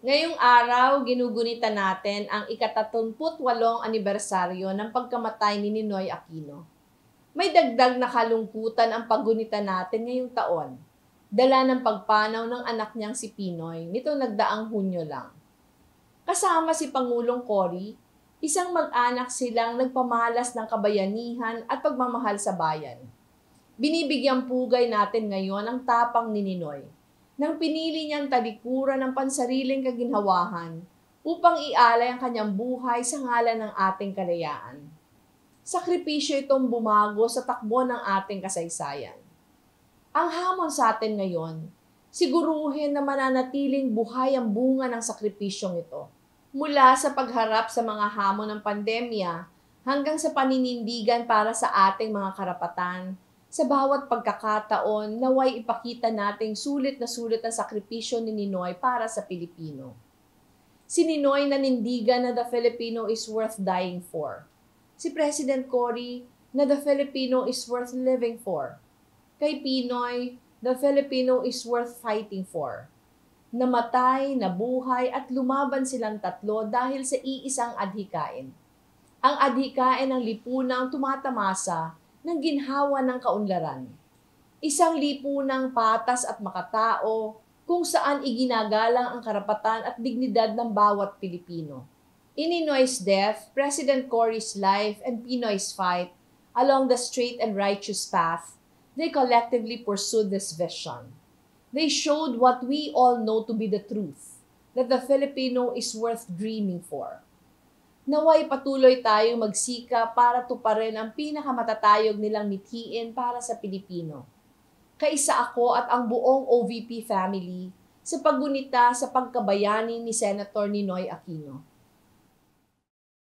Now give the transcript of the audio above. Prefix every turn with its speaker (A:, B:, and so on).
A: Ngayong araw, ginugunita natin ang ika-38 anibersaryo ng pagkamatay ni Ninoy Aquino. May dagdag na kalungkutan ang paggunita natin ngayong taon. Dala ng pagpanaw ng anak niyang si Pinoy nitong nagdaang Hunyo lang. Kasama si Pangulong Cory, isang mag-anak silang nagpamalas ng kabayanihan at pagmamahal sa bayan. Binibigyang pugay natin ngayon ang tapang ni Ninoy nang pinili niyang talikuran ng pansariling kaginhawahan upang ialay ang kanyang buhay sa ngalan ng ating kalayaan. Sakripisyo itong bumago sa takbo ng ating kasaysayan. Ang hamon sa atin ngayon, siguruhin na mananatiling buhay ang bunga ng sakripisyong ito. Mula sa pagharap sa mga hamon ng pandemya hanggang sa paninindigan para sa ating mga karapatan, sa bawat pagkakataon, naway ipakita nating sulit na sulit ang sakripisyo ni Ninoy para sa Pilipino. Si Ninoy nanindigan na the Filipino is worth dying for. Si President Cory na the Filipino is worth living for. Kay Pinoy, the Filipino is worth fighting for. Namatay, nabuhay at lumaban silang tatlo dahil sa iisang adhikain. Ang adhikain ng lipunang tumatamasa ng ginhawa ng kaunlaran. Isang lipunang patas at makatao kung saan iginagalang ang karapatan at dignidad ng bawat Pilipino. In Ninoy's death, President Cory's life, and Pinoy's fight along the straight and righteous path, they collectively pursued this vision. They showed what we all know to be the truth, that the Filipino is worth dreaming for. Naway patuloy tayong magsika para tuparin ang pinakamatatayog nilang mithiin para sa Pilipino. Kaisa ako at ang buong OVP family sa paggunita sa pagkabayani ni Senator Ninoy Aquino.